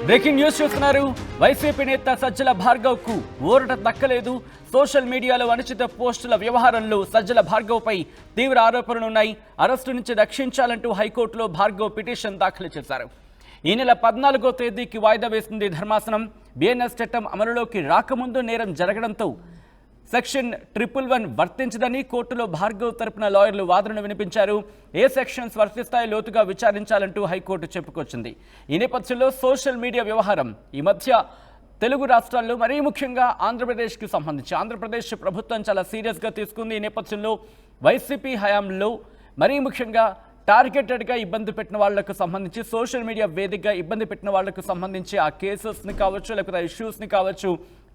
Breaking news చూస్తున్నారు. YCP నేత సజ్జల భార్గవ్ కు ఊరట దక్కలేదు. సోషల్ మీడియాలో అనుచిత పోస్టుల వ్యవహారంలో సజ్జల భార్గవ్ పై తీవ్ర ఆరోపణలున్నాయి. అరెస్టు నుంచి రక్షించాలంటూ హైకోర్టులో భార్గవ్ పిటిషన్ దాఖలు చేశారు. ఈ నెల 14వ తేదీకి వాయిదా వేసింది ధర్మాసనం. బిఎన్ఎస్ చట్టం అమలులోకి రాకముందు నేరం జరగడంతో సెక్షన్ 111 వర్తించదని కోర్టులో భార్గవ్ తరపున లాయర్లు వాదనను వినిపించారు. ఏ సెక్షన్స్ వర్తిస్తాయో లోతుగా విచారించాలంటూ హైకోర్టు చెప్పుకొచ్చింది. ఈ నేపథ్యంలో సోషల్ మీడియా వ్యవహారం ఈ మధ్య తెలుగు రాష్ట్రాల్లో మరీ ముఖ్యంగా ఆంధ్రప్రదేశ్కి సంబంధించి ఆంధ్రప్రదేశ్ ప్రభుత్వం చాలా సీరియస్గా తీసుకుంది. ఈ నేపథ్యంలో వైసీపీ హయాంలో మరీ ముఖ్యంగా టార్గెటెడ్గా ఇబ్బంది పెట్టిన వాళ్లకు సంబంధించి సోషల్ మీడియా వేదికగా ఇబ్బంది పెట్టిన వాళ్లకు సంబంధించి ఆ కేసెస్ని కావచ్చు లేకపోతే ఇష్యూస్ని కావచ్చు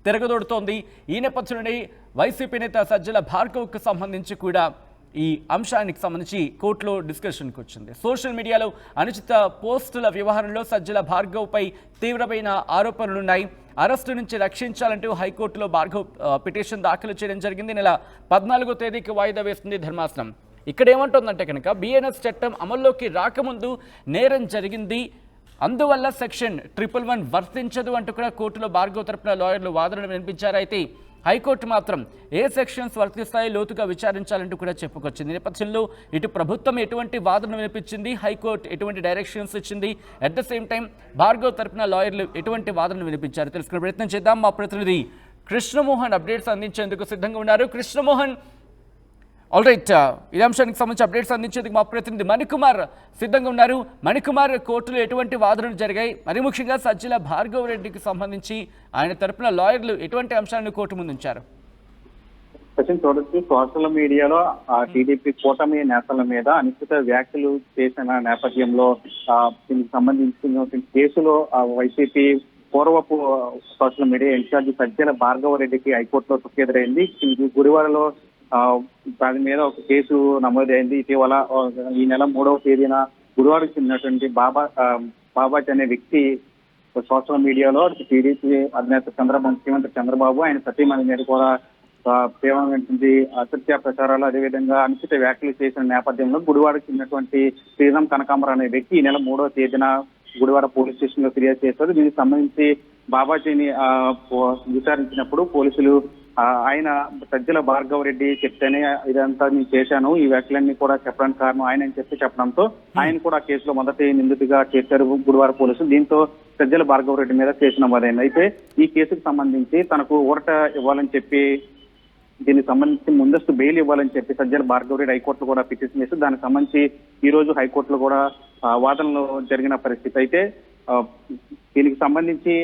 తిరగదోడుతోంది. ఈ నేపథ్యంలోనే వైసీపీ నేత సజ్జల భార్గవ్కు సంబంధించి కూడా ఈ అంశానికి సంబంధించి కోర్టులో డిస్కషన్కి వచ్చింది. సోషల్ మీడియాలో అనుచిత పోస్టుల వ్యవహారంలో సజ్జల భార్గవ్పై తీవ్రమైన ఆరోపణలున్నాయి. అరెస్టు నుంచి రక్షించాలంటూ హైకోర్టులో భార్గవ్ పిటిషన్ దాఖలు చేయడం జరిగింది. నెల 14వ తేదీకి వాయిదా వేస్తుంది ధర్మాసనం. ఇక్కడ ఏమంటుందంటే కనుక బిఎన్ఎస్ చట్టం అమల్లోకి రాకముందు నేరం జరిగింది, అందువల్ల సెక్షన్ 111 వర్తించదు అంటూ కూడా కోర్టులో భార్గవ్ తరపున లాయర్లు వాదనలు వినిపించారు. అయితే హైకోర్టు మాత్రం ఏ సెక్షన్స్ వర్తిస్తాయో లోతుగా విచారించాలంటూ కూడా చెప్పుకొచ్చింది. నేపథ్యంలో ఇటు ప్రభుత్వం ఎటువంటి వాదన వినిపించింది, హైకోర్టు ఎటువంటి డైరెక్షన్స్ ఇచ్చింది, at the same time Bhargav తరపున లాయర్లు ఎటువంటి వాదనలు వినిపించారు తెలుసుకునే ప్రయత్నం చేద్దాం. మా ప్రతినిధి కృష్ణమోహన్ అప్డేట్స్ అందించేందుకు సిద్ధంగా ఉన్నారు. కృష్ణమోహన్, ఆల్ రైట్, ఈ అంశానికి సంబంధించి అప్డేట్స్ అందించేందుకు మా ప్రతినిధి మణికుమార్ సిద్ధంగా ఉన్నారు. మణికుమార్, కోర్టులో ఎటువంటి వాదనలు జరిగాయి, మరి ముఖ్యంగా సజ్జల భార్గవ్ రెడ్డికి సంబంధించి ఆయన తరపున లాయర్లు ఎటువంటి అంశాలను కోర్టు ముందు ఉంచారు? చూడొచ్చు, సోషల్ మీడియాలో టీడీపీ కూటమి నేతల మీద అనుచిత వ్యాఖ్యలు చేసిన నేపథ్యంలో దీనికి సంబంధించిన కేసులో వైసీపీ పూర్వపు social media in charge Sajjala Bhargav రెడ్డికి హైకోర్టులో తుక్కెదురైంది. గురువారంలో దాని మీద ఒక కేసు నమోదైంది. ఇటీవల ఈ నెల 3వ తేదీన గురువారం చెందినటువంటి బాబాజ్ అనే వ్యక్తి సోషల్ మీడియాలో టీడీపీ అధినేత ముఖ్యమంత్రి చంద్రబాబు ఆయన సతీమణి మీద కూడా తీవ్రమైనటువంటి అసత్య ప్రచారాలు అదేవిధంగా అనుచిత వ్యాఖ్యలు చేసిన నేపథ్యంలో గుడివాడకు చెందినటువంటి శ్రీరామ్ కనకాంబరం అనే వ్యక్తి ఈ నెల 3వ తేదీన గుడివాడ పోలీస్ స్టేషన్ లో ఫిర్యాదు చేశారు. దీనికి సంబంధించి బాబాజీని విచారించినప్పుడు పోలీసులు ఆయన సజ్జల భార్గవ్ రెడ్డి చెప్తేనే ఇదంతా నేను చేశాను, ఈ వ్యాఖ్యలన్నీ కూడా చెప్పడానికి కారణం ఆయన అని చెప్పడంతో ఆయన కూడా కేసులో మొదటి నిందితుగా చేశారు గుడివాడ పోలీసులు. దీంతో సజ్జల భార్గవ్ రెడ్డి మీద కేసు నమోదైంది. అయితే ఈ కేసుకు సంబంధించి తనకు ఊరట ఇవ్వాలని చెప్పి దీనికి సంబంధించి ముందస్తు బెయిల్ ఇవ్వాలని చెప్పి సజ్జల భార్గవ్ రెడ్డి హైకోర్టులో కూడా పిటిషన్ చేసి దానికి సంబంధించి ఈ రోజు హైకోర్టులో కూడా వాదనలు జరిగిన పరిస్థితి. అయితే దీనికి సంబంధించి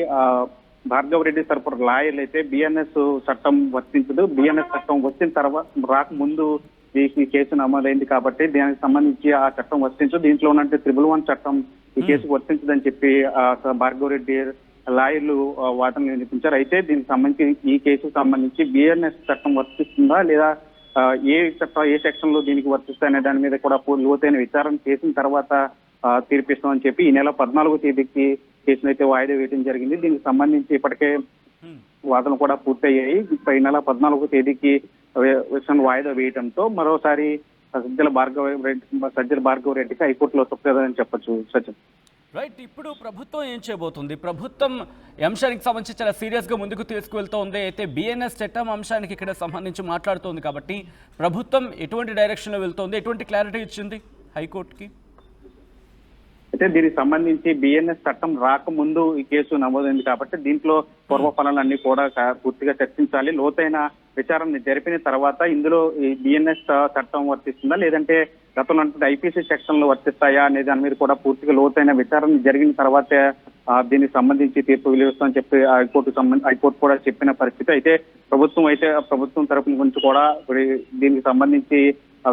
భార్గవ్ రెడ్డి తరపున లాయర్లు అయితే బిఎన్ఎస్ చట్టం వర్తించదు, బిఎన్ఎస్ చట్టం వచ్చిన తర్వాత రాకముందు ఈ కేసు నమోదైంది కాబట్టి దీనికి సంబంధించి ఆ చట్టం వర్తించదు, దీంట్లో ఉన్నట్టు 111 చట్టం ఈ కేసుకు వర్తించదని చెప్పి భార్గవ్ రెడ్డి లాయర్లు వాదనలు వినిపించారు. అయితే దీనికి సంబంధించి ఈ కేసుకు సంబంధించి బిఎన్ఎస్ చట్టం వర్తిస్తుందా లేదా ఏ సెక్షన్ లో దీనికి వర్తిస్తాయనే దాని మీద కూడా లోతైన విచారణ చేసిన తర్వాత తీర్పిస్తామని చెప్పి ఈ నెల 14వ తేదీకి కేసును అయితే వాయిదా వేయడం జరిగింది. దీనికి సంబంధించి ఇప్పటికే వాదనలు కూడా పూర్తయ్యాయి. ఈ నెల 14వ తేదీకి విషయాన్ని వాయిదా వేయడంతో మరోసారి సజ్జల భార్గవ్ రెడ్డికి హైకోర్టులో తప్పదని చెప్పొచ్చు. సచిన్, రైట్, ఇప్పుడు ప్రభుత్వం ఏం చేయబోతుంది? ప్రభుత్వం ఈ అంశానికి సంబంధించి చాలా సీరియస్గా ముందుకు తీసుకువెళ్తోంది. అయితే బిఎన్ఎస్ చట్టం అంశానికి ఇక్కడ సంబంధించి మాట్లాడుతోంది కాబట్టి ప్రభుత్వం ఎటువంటి డైరెక్షన్లో వెళ్తోంది, ఎటువంటి క్లారిటీ ఇచ్చింది హైకోర్టుకి? అయితే దీనికి సంబంధించి బిఎన్ఎస్ చట్టం రాకముందు ఈ కేసు నమోదైంది కాబట్టి దీంట్లో పూర్వఫలాలన్నీ కూడా పూర్తిగా చర్చించాలి. లోతైన విచారణ జరిపిన తర్వాత ఇందులో ఈ బిఎన్ఎస్ చట్టం వర్తిస్తుందా లేదంటే గతంలో ఐపీసీ సెక్షన్ లో వర్తిస్తాయా అనే దాని మీద కూడా పూర్తిగా లోతైన విచారణ జరిగిన తర్వాతే దీనికి సంబంధించి తీర్పు వెలువస్తామని చెప్పి హైకోర్టు కూడా చెప్పిన పరిస్థితి. అయితే ప్రభుత్వం తరపున గురించి కూడా దీనికి సంబంధించి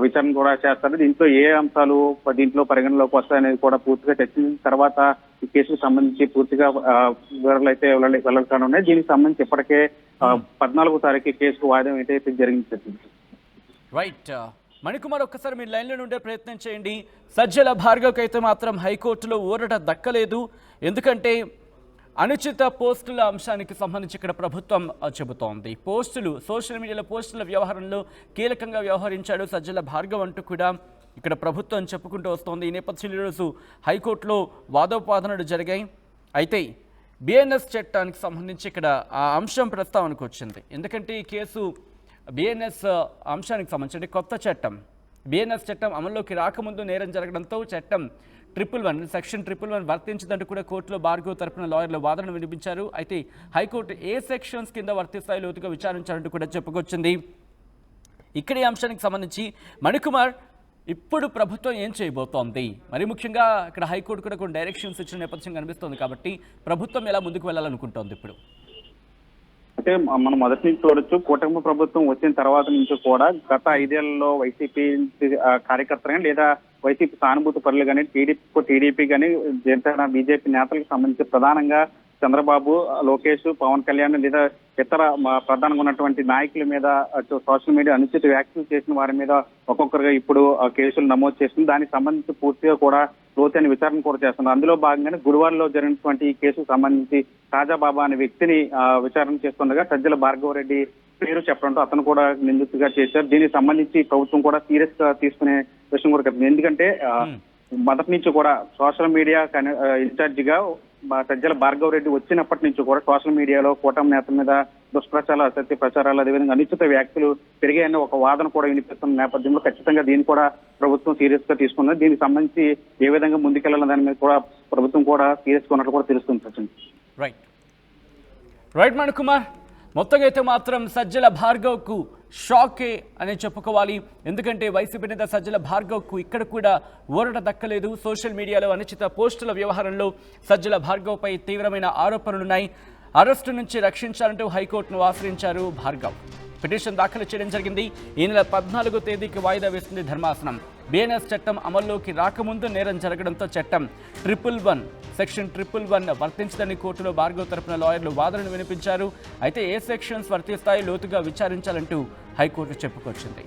విచారణ కూడా చేస్తారు. దీంట్లో ఏ అంశాలు దీంట్లో పరిగణలోకి వస్తాయనేది కూడా పూర్తిగా చర్చించిన తర్వాత ఈ కేసుకు సంబంధించి పూర్తిగా వివరాలు అయితే వెల్లడికానున్నాయి. దీనికి సంబంధించి ఇప్పటికే 14వ తారీఖు కేసుకు వాయిదా అయితే జరిగింది. రైట్, మణికుమార్, ఒక్కసారి మీరు లైన్లో ఉండే ప్రయత్నం చేయండి. సజ్జల భార్గవ్కి అయితే మాత్రం హైకోర్టులో ఊరట దక్కలేదు, ఎందుకంటే అనుచిత పోస్టుల అంశానికి సంబంధించి ఇక్కడ ప్రభుత్వం చెబుతోంది. సోషల్ మీడియాలో పోస్టుల వ్యవహారంలో కీలకంగా వ్యవహరించాడు సజ్జల భార్గవ్ అంటూ కూడా ఇక్కడ ప్రభుత్వం చెప్పుకుంటూ వస్తోంది. ఈ నేపథ్యంలో ఈరోజు హైకోర్టులో వాదోపవాదనలు జరిగాయి. అయితే బిఎన్ఎస్ చట్టానికి సంబంధించి ఇక్కడ ఆ అంశం ప్రస్తావనకు వచ్చింది. ఎందుకంటే ఈ కేసు బిఎన్ఎస్ అంశానికి సంబంధించి కొత్త చట్టం, బిఎన్ఎస్ చట్టం అమల్లోకి రాకముందు నేరం జరగడంతో చట్టం 111 సెక్షన్ 111 వర్తించదంటూ కూడా కోర్టులో భార్గవ్ తరపున లాయర్లు వాదన వినిపించారు. అయితే హైకోర్టు ఏ సెక్షన్స్ కింద వర్తిస్తాయి లోతుగా విచారించాలంటూ కూడా చెప్పుకొచ్చింది. ఇక్కడ ఈ అంశానికి సంబంధించి మణికుమార్ ఇప్పుడు ప్రభుత్వం ఏం చేయబోతోంది, మరి ముఖ్యంగా ఇక్కడ హైకోర్టు కూడా కొన్ని డైరెక్షన్స్ ఇచ్చిన నేపథ్యం కనిపిస్తోంది కాబట్టి ప్రభుత్వం ఎలా ముందుకు వెళ్ళాలనుకుంటోంది ఇప్పుడు? అంటే మనం మొదటి నుంచి చూడొచ్చు, కూటమి ప్రభుత్వం వచ్చిన తర్వాత నుంచి కూడా గత 5 ఏళ్లలో వైసీపీ కార్యకర్తలు కానీ లేదా వైసీపీ సానుభూతి పరులు కానీ టీడీపీ కానీ జనసేన బీజేపీ నేతలకు సంబంధించి ప్రధానంగా చంద్రబాబు, లోకేష్, పవన్ కళ్యాణ్ లేదా ఇతర ప్రధానంగా ఉన్నటువంటి నాయకుల మీద సోషల్ మీడియా అనుచిత వ్యాఖ్యలు చేసిన వారి మీద ఒక్కొక్కరుగా ఇప్పుడు కేసులు నమోదు చేస్తుంది. దానికి సంబంధించి పూర్తిగా కూడా లోతైన విచారణ కూడా చేస్తున్నారు. అందులో భాగంగానే గురువారంలో జరిగినటువంటి ఈ కేసుకు సంబంధించి తాజాబాబా అనే వ్యక్తిని విచారణ చేస్తుండగా సజ్జల భార్గవ రెడ్డి పేరు చెప్పడంతో అతను కూడా నిందితుడిగా చేశారు. దీనికి సంబంధించి ప్రభుత్వం కూడా సీరియస్ గా తీసుకునే విషయం కూడా చెప్తుంది. ఎందుకంటే మొదటి నుంచి కూడా సోషల్ మీడియా ఇన్ఛార్జ్ గా సజ్జల భార్గవ రెడ్డి వచ్చినప్పటి నుంచి కూడా సోషల్ మీడియాలో కూటమి నేతల మీద దుష్ప్రచారాలు, అసత్య ప్రచారాలు, అదేవిధంగా అనుచిత వ్యాఖ్యలు పెరిగాయన్న ఒక వాదన కూడా వినిపిస్తున్న నేపథ్యంలో ఖచ్చితంగా దీన్ని కూడా ప్రభుత్వం సీరియస్ గా తీసుకున్నది. దీనికి సంబంధించి ఏ విధంగా ముందుకెళ్లాలని దాని మీద కూడా ప్రభుత్వం కూడా సీరియస్ గా ఉన్నట్లు కూడా తెలుస్తుంది. రైట్ మణికుమార్, మొత్తంగా అయితే మాత్రం సజ్జల భార్గవ్కు షాకే అని చెప్పుకోవాలి. ఎందుకంటే వైసీపీ నేత సజ్జల భార్గవ్కు ఇక్కడ కూడా ఊరట దక్కలేదు. సోషల్ మీడియాలో అనుచిత పోస్టుల వ్యవహారంలో సజ్జల భార్గవ్పై తీవ్రమైన ఆరోపణలున్నాయి. అరెస్టు నుంచి రక్షించాలంటూ హైకోర్టును ఆశ్రయించారు భార్గవ్. పిటిషన్ దాఖలు చేయడం జరిగింది. ఈ నెల 14వ తేదీకి వాయిదా వేసింది ధర్మాసనం. బిఎన్ఎస్ చట్టం అమల్లోకి రాకముందు నేరం జరగడంతో చట్టం 111 సెక్షన్ 111 వర్తించదని కోర్టులో భార్గవ్ తరపున లాయర్లు వాదనను వినిపించారు. అయితే ఏ సెక్షన్స్ వర్తిస్తాయి లోతుగా విచారించాలంటూ హైకోర్టు చెప్పుకొచ్చింది.